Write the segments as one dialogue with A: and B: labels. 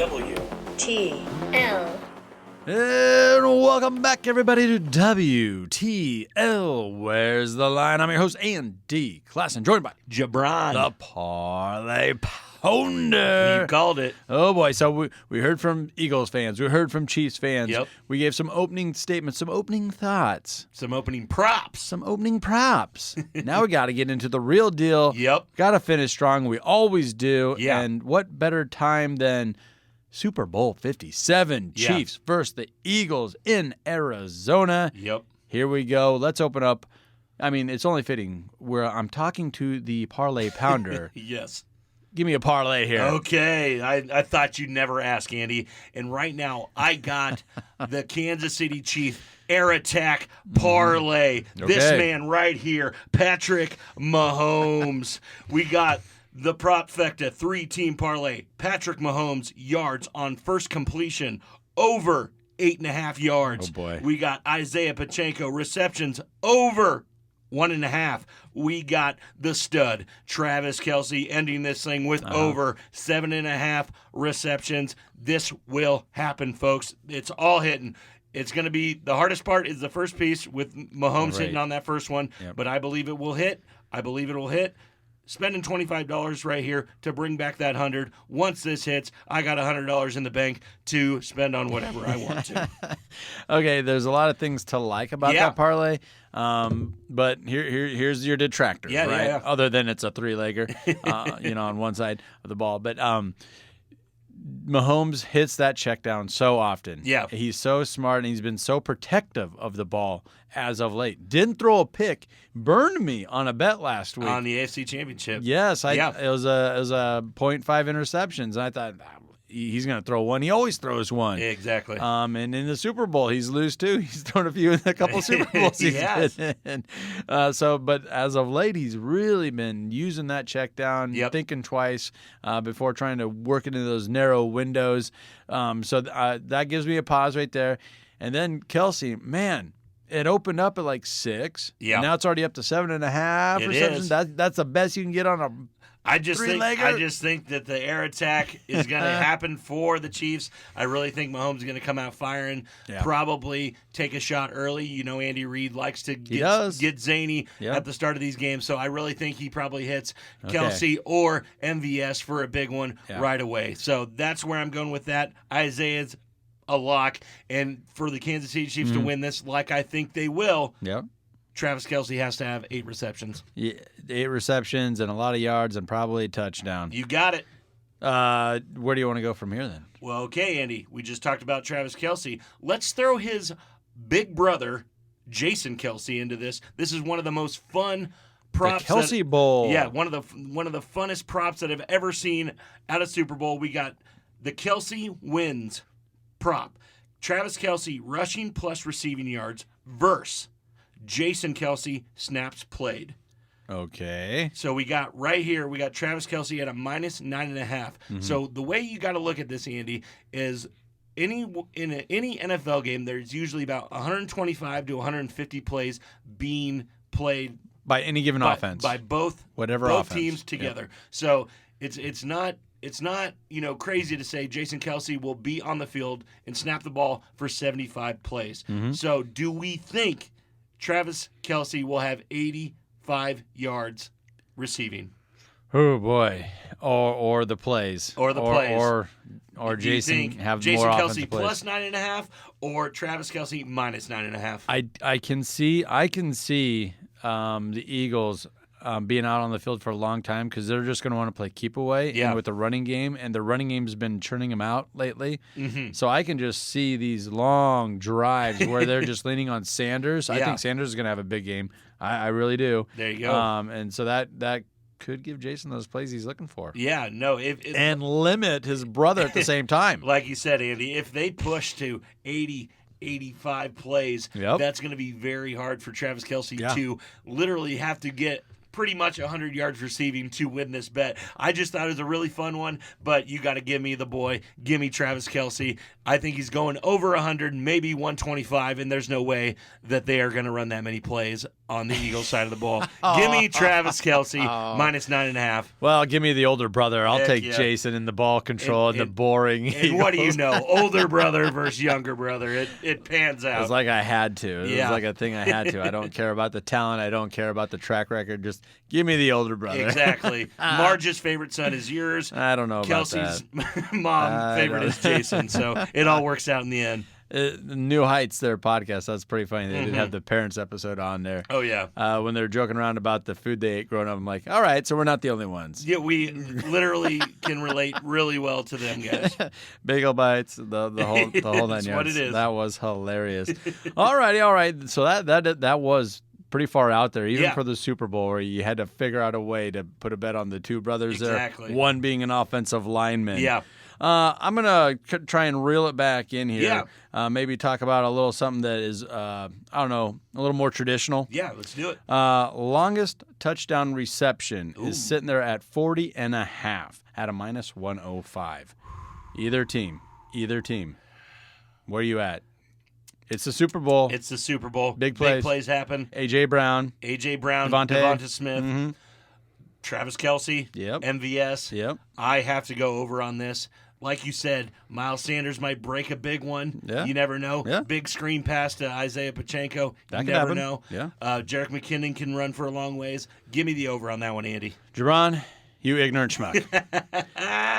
A: WTL.
B: And welcome back, everybody, to WTL. Where's the line? I'm your host, Andy Klassen, joined by
C: Jabron.
B: the Parlay Pounder.
C: You called it.
B: Oh, boy. So we heard from Eagles fans. We heard from Chiefs fans.
C: Yep.
B: We gave some opening statements, some opening thoughts,
C: Some opening props.
B: some opening props. Now we got to get into the real deal.
C: Yep.
B: Got to finish strong. We always do.
C: Yeah.
B: And what better time than Super Bowl 57,
C: Yeah.
B: Chiefs versus the Eagles in Arizona.
C: Yep.
B: Here we go. Let's open up. I mean, it's only fitting where I'm talking to the Parlay Pounder.
C: Yes.
B: Give me a parlay here.
C: Okay. I thought you'd never ask, Andy. And right now, I got the Kansas City Chiefs Air Attack Parlay. This
B: Okay.
C: man right here, Patrick Mahomes. We got the Propfecta 3-team parlay. Patrick Mahomes yards on first completion over 8.5 yards.
B: Oh, boy.
C: We got Isaiah Pacheco receptions over 1.5. We got the stud, Travis Kelce, ending this thing with over 7.5 receptions. This will happen, folks. It's all hitting. It's going to be the hardest part is the first piece with Mahomes
B: Right.
C: hitting on that first one,
B: Yep.
C: but I believe it will hit. I believe it will hit. Spending $25 right here to bring back that 100. Once this hits, I got $100 in the bank to spend on whatever I want to.
B: Okay, there's a lot of things to like about
C: Yeah.
B: that parlay, but here's your detractor,
C: Yeah,
B: right?
C: yeah.
B: Other than it's a three-legger, on one side of the ball. But Mahomes hits that check down so often.
C: Yeah.
B: He's so smart, and he's been so protective of the ball as of late. Didn't throw a pick, burned me on a bet last week.
C: On the AFC Championship.
B: Yes,
C: Yeah.
B: it was a 0.5 interceptions, and I thought he's going to throw one. He always throws one.
C: Exactly.
B: And in the Super Bowl, he's loose too. He's thrown a few in a couple Super Bowls he's
C: Yes.
B: been in. But as of late, he's really been using that check down,
C: Yep.
B: thinking twice before trying to work into those narrow windows. That gives me a pause right there. And then Kelce, man, it opened up at like 6.
C: Yeah.
B: And now it's already up to 7.5
C: It
B: receptions.
C: is.
B: That's the best you can get on a
C: I just
B: three-legger?
C: think that the air attack is going to happen for the Chiefs. I really think Mahomes is going to come out firing,
B: Yeah.
C: probably take a shot early. You know, Andy Reid likes to
B: does.
C: get zany
B: Yep.
C: at the start of these games, so I really think he probably hits
B: Okay.
C: Kelce or MVS for a big one
B: Yeah.
C: right away. So that's where I'm going with that. Isaiah's a lock, and for the Kansas City Chiefs to win this, like I think they will,
B: Yep.
C: Travis Kelce has to have 8 receptions.
B: Yeah, 8 receptions and a lot of yards and probably a touchdown.
C: You got it.
B: Where do you want to go from here then?
C: Well, okay, Andy, we just talked about Travis Kelce. Let's throw his big brother, Jason Kelce, into this. This is one of the most fun props.
B: The Kelce Bowl.
C: Yeah, one of the funnest props that I've ever seen at a Super Bowl. We got the Kelce wins prop. Travis Kelce rushing plus receiving yards versus Jason Kelce snaps played.
B: Okay.
C: So we got right here, we got Travis Kelce at a minus 9.5. So the way you got to look at this, Andy, is in any NFL game, there's usually about 125 to 150 plays being played
B: By any given offense.
C: by both
B: Whatever
C: both
B: offense.
C: teams together. So it's not crazy to say Jason Kelce will be on the field and snap the ball for 75 plays. So do we think Travis Kelce will have 85 yards receiving?
B: Oh boy. Or the plays.
C: Or the plays.
B: Or
C: Do you
B: Jason
C: think
B: have
C: Jason
B: more
C: Kelce
B: offensive plays.
C: plus 9.5 or Travis Kelce minus 9.5?
B: I can see the Eagles being out on the field for a long time because they're just going to want to play keep away
C: Yeah.
B: and with the running game, and the running game's been churning them out lately. So I can just see these long drives where they're just leaning on Sanders. I
C: Yeah.
B: think Sanders is going to have a big game. I really do.
C: There you go.
B: And so that could give Jason those plays he's looking for.
C: Yeah, no. If
B: And limit his brother at the same time.
C: like you said, Andy, if they push to 80, 85 plays,
B: Yep.
C: that's going to be very hard for Travis Kelce
B: Yeah.
C: to literally have to get pretty much 100 yards receiving to win this bet. I just thought it was a really fun one, but you got to give me the boy. Give me Travis Kelce. I think he's going over 100, maybe 125, and there's no way that they are going to run that many plays on the Eagles side of the ball. Give me Travis Kelce minus 9.5.
B: Well, give me the older brother. I'll
C: Heck
B: take
C: yeah.
B: Jason in the ball control and the boring.
C: And what do you know? Older brother versus younger brother. It pans out.
B: It's like I had to. It
C: Yeah.
B: was like a thing I had to. I don't care about the talent. I don't care about the track record. Just give me the older brother.
C: Exactly. Marge's favorite son is yours.
B: I don't know about
C: Kelsey's
B: that.
C: mom favorite is Jason. So it all works out in the end.
B: New Heights, their podcast. That's pretty funny. They did have the parents episode on there.
C: Oh, yeah.
B: When they're joking around about the food they ate growing up, I'm like, all right, so we're not the only ones.
C: Yeah, we literally can relate really well to them guys.
B: Bagel bites, the whole 9 yards.
C: It's what it is.
B: That was hilarious. all right. So that was pretty far out there, even for the Super Bowl, where you had to figure out a way to put a bet on the two brothers
C: Exactly.
B: there. One being an offensive lineman.
C: Yeah.
B: I'm going to try and reel it back in here.
C: Yeah.
B: Maybe talk about a little something that is, I don't know, a little more traditional.
C: Yeah, let's do it.
B: Longest touchdown reception is sitting there at 40.5 at a minus 105. Either team. Where are you at? It's the Super Bowl.
C: It's the Super Bowl.
B: Big plays.
C: Big plays happen.
B: A.J. Brown.
C: Devonta Smith. Travis Kelce.
B: Yep.
C: MVS.
B: Yep.
C: I have to go over on this. Like you said, Miles Sanders might break a big one.
B: Yeah.
C: You never know.
B: Yeah.
C: Big screen pass to Isaiah Pacheco.
B: That
C: You
B: could
C: never
B: happen.
C: know.
B: Yeah.
C: Jarek McKinnon can run for a long ways. Give me the over on that one, Andy.
B: Jerron, you ignorant schmuck.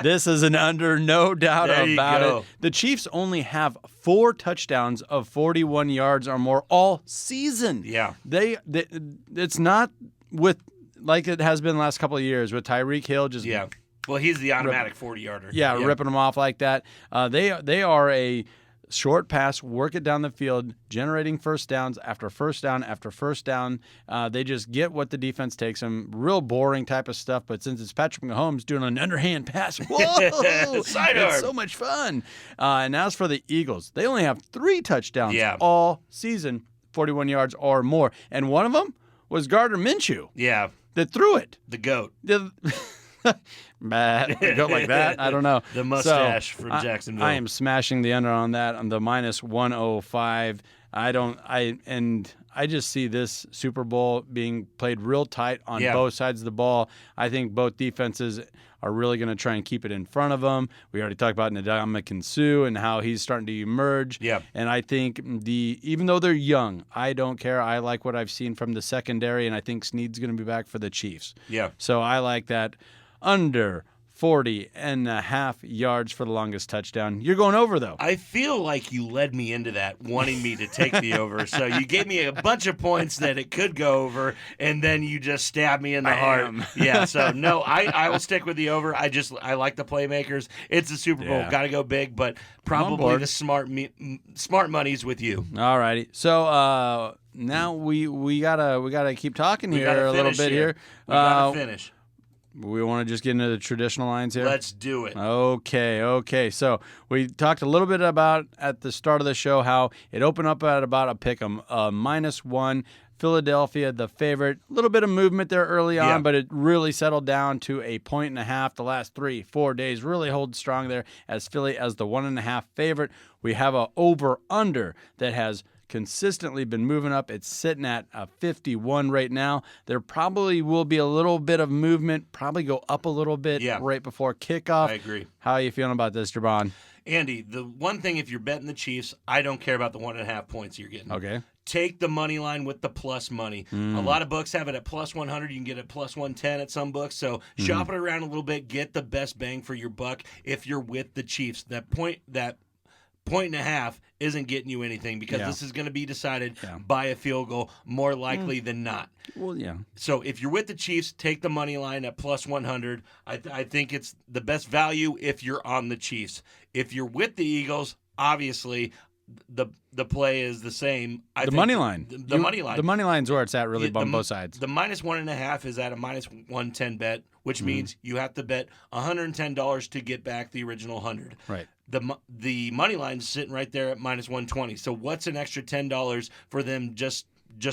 B: This is an under, no doubt
C: There you
B: about
C: go.
B: it. The Chiefs only have 4 touchdowns of 41 yards or more all season.
C: Yeah.
B: It's not with like it has been the last couple of years with Tyreek Hill just
C: Yeah. Well, he's the automatic 40-yarder.
B: ripping them off like that. They are a short pass, work it down the field, generating first downs after first down after first down. They just get what the defense takes them. Real boring type of stuff, but since it's Patrick Mahomes doing an underhand pass, whoa,
C: Sidearm.
B: it's so much fun. And as for the Eagles, they only have 3 touchdowns
C: Yeah.
B: all season, 41 yards or more, and one of them was Gardner Minshew
C: Yeah.
B: that threw it.
C: The GOAT.
B: Go like that. I don't know.
C: The mustache
B: So,
C: from Jacksonville.
B: I am smashing the under on that on the minus 105. I just see this Super Bowl being played real tight on both sides of the ball. I think both defenses are really going to try and keep it in front of them. We already talked about Ndamukong Suh and how he's starting to emerge.
C: Yeah.
B: And I think even though they're young, I don't care. I like what I've seen from the secondary, and I think Snead's going to be back for the Chiefs.
C: Yeah.
B: So I like that under 40.5 yards for the longest touchdown. You're going over, though.
C: I feel like you led me into that, wanting me to take the over. So you gave me a bunch of points that it could go over, and then you just stabbed me in the heart. Yeah, so no, I will stick with the over. I like the playmakers. It's the Super Bowl.
B: Yeah.
C: Got to go big, but probably
B: board.
C: the smart money's with you.
B: All righty. So now we gotta keep talking here a little bit here.
C: We got to finish.
B: We want to just get into the traditional lines here.
C: Let's do it.
B: Okay. So we talked a little bit about at the start of the show how it opened up at about a pick'em, -1. Philadelphia, the favorite. A little bit of movement there early on, but it really settled down to a 1.5 the last 3-4 days. Really hold strong there as Philly as the 1.5 favorite. We have a over/under that has consistently been moving up. It's sitting at a 51 right now. There probably will be a little bit of movement, probably go up a little bit right before kickoff.
C: I agree.
B: How are you feeling about this, Jabon?
C: Andy, the one thing, if you're betting the Chiefs, I don't care about the 1.5 points you're getting.
B: Okay.
C: Take the money line with the plus money. A lot of books have it at plus 100. You can get it plus 110 at some books. So shop it around a little bit. Get the best bang for your buck if you're with the Chiefs. That 1.5 isn't getting you anything because this is going to be decided by a field goal more likely than not.
B: Well, yeah.
C: So if you're with the Chiefs, take the money line at plus 100. I think it's the best value if you're on the Chiefs. If you're with the Eagles, obviously the play is the same.
B: The money line.
C: The money line.
B: The money line's where it's at really on both sides.
C: The minus 1.5 is at a minus 110 bet, which means you have to bet $110 to get back the original 100.
B: Right.
C: The money line's sitting right there at minus 120. So what's an extra $10 for them just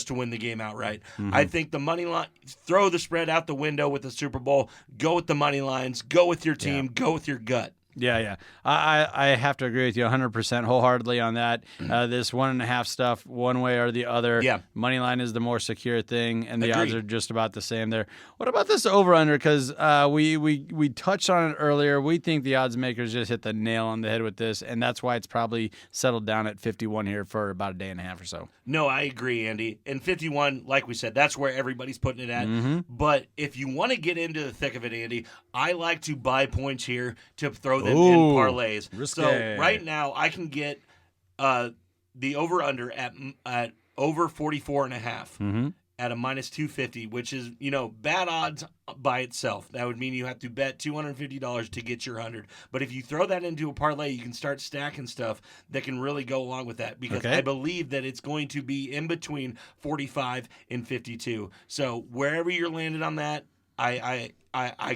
C: to win the game outright? I think the money line, throw the spread out the window with the Super Bowl. Go with the money lines. Go with your team. Go with your gut.
B: Yeah. I have to agree with you 100% wholeheartedly on that. This 1.5 stuff, one way or the other.
C: Yeah.
B: Money line is the more secure thing, and the
C: Agreed.
B: odds are just about the same there. What about this over-under? Because we touched on it earlier. We think the odds makers just hit the nail on the head with this, and that's why it's probably settled down at 51 here for about a day and a half or so.
C: No, I agree, Andy. And 51, like we said, that's where everybody's putting it at.
B: Mm-hmm.
C: But if you want to get into the thick of it, Andy, I like to buy points here to throw them in parlays.
B: Risque.
C: So right now, I can get the over-under at over 44.5
B: Mm-hmm.
C: at a minus 250, which is, bad odds by itself. That would mean you have to bet $250 to get your 100. But if you throw that into a parlay, you can start stacking stuff that can really go along with that, because I believe that it's going to be in between 45 and 52. So wherever you're landed on that, I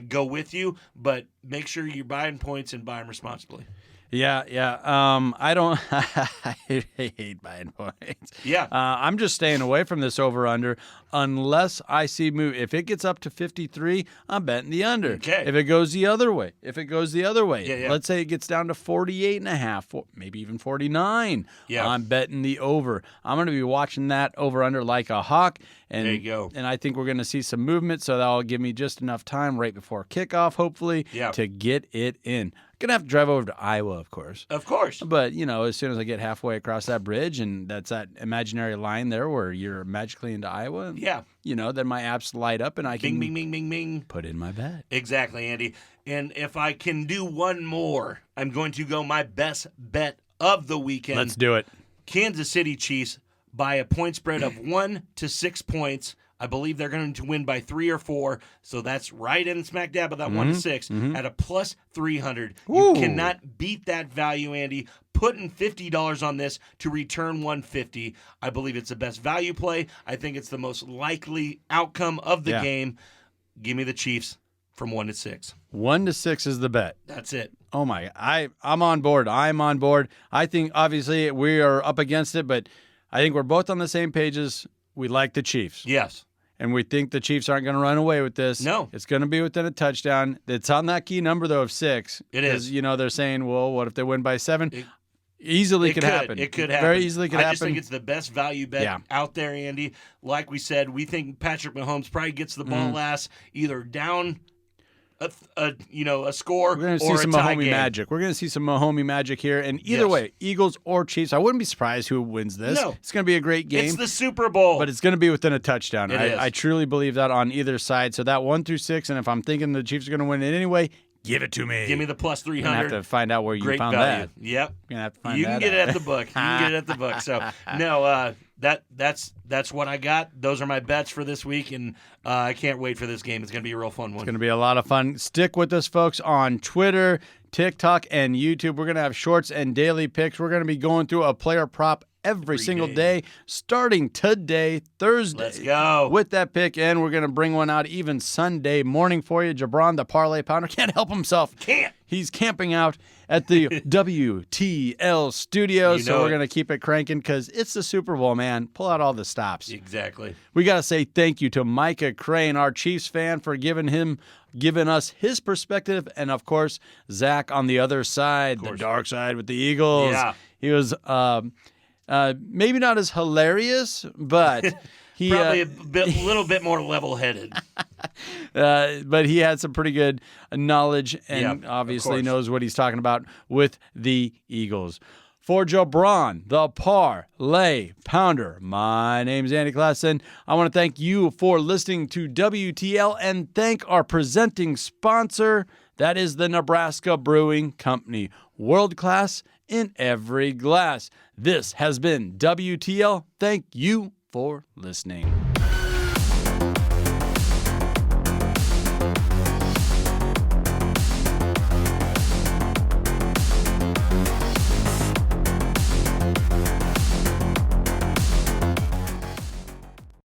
C: go with you, but make sure you're buying points and buy them responsibly.
B: Yeah. I don't. I hate buying points.
C: Yeah.
B: I'm just staying away from this over/under unless I see move. If it gets up to 53, I'm betting the under.
C: Okay.
B: If it goes the other way,
C: Yeah.
B: let's say it gets down to 48.5, maybe even 49.
C: Yeah.
B: I'm betting the over. I'm going to be watching that over/under like a hawk. And,
C: there you go.
B: And I think we're going to see some movement, so that'll give me just enough time right before kickoff, hopefully, to get it in. Gonna have to drive over to Iowa, of course.
C: Of course.
B: But, as soon as I get halfway across that bridge, and that's that imaginary line there where you're magically into Iowa, then my apps light up and I can
C: bing, bing, bing, bing.
B: put in my bet.
C: Exactly, Andy. And if I can do one more, I'm going to go my best bet of the weekend.
B: Let's do it.
C: Kansas City Chiefs by a point spread of 1 to 6 points. I believe they're going to win by 3 or 4, so that's right in smack dab of that 1 to 6 at a plus 300. You cannot beat that value, Andy. Putting $50 on this to return 150. I believe it's the best value play. I think it's the most likely outcome of the game. Give me the Chiefs from 1 to 6.
B: 1 to 6 is the bet.
C: That's it.
B: Oh my! I'm on board. I'm on board. I think obviously we are up against it, but I think we're both on the same pages. We like the Chiefs.
C: Yes.
B: And we think the Chiefs aren't going to run away with this.
C: No.
B: It's going to be within a touchdown. It's on that key number, though, of 6.
C: It is.
B: They're saying, well, what if they win by 7? Easily could happen.
C: It could happen.
B: Very easily could happen.
C: I just think it's the best value bet out there, Andy. Like we said, we think Patrick Mahomes probably gets the ball last, either down a score or a tie game.
B: We're going to see some Mahomes magic. We're going to see some Mahomes magic here. And either way, Eagles or Chiefs, I wouldn't be surprised who wins this.
C: No.
B: It's going to be a great game.
C: It's the Super Bowl.
B: But it's going to be within a touchdown.
C: It is.
B: I truly believe that on either side. So that 1 through 6, and if I'm thinking the Chiefs are going to win it anyway, give it to me.
C: Give me the plus 300.
B: I'm going to have to find out where you found
C: value.
B: that.
C: Yep.
B: You're gonna have to find
C: you
B: that
C: can get
B: out.
C: it at the book. You can get it at the book. So, no, that's what I got. Those are my bets for this week, and I can't wait for this game. It's going to be a real fun one.
B: It's going to be a lot of fun. Stick with us, folks, on Twitter, TikTok, and YouTube. We're going to have shorts and daily picks. We're going to be going through a player prop every single day, starting today, Thursday.
C: Let's go.
B: With that pick, and we're going to bring one out even Sunday morning for you. Jabron, the Parlay Pounder, can't help himself.
C: Can't.
B: He's camping out at the WTL studio, so we're going to keep it cranking because it's the Super Bowl, man. Pull out all the stops.
C: Exactly.
B: We got to say thank you to Micah Crane, our Chiefs fan, for giving us his perspective, and, of course, Zach on the other side, the dark side with the Eagles.
C: Yeah.
B: He was maybe not as hilarious, but he
C: probably a little bit more level-headed.
B: But he had some pretty good knowledge and obviously knows what he's talking about with the Eagles. For Jabron, the Parlay Pounder, my name's Andy Klassen. I want to thank you for listening to WTL and thank our presenting sponsor. That is the Nebraska Brewing Company. World class in every glass. This has been WTL. Thank you for listening.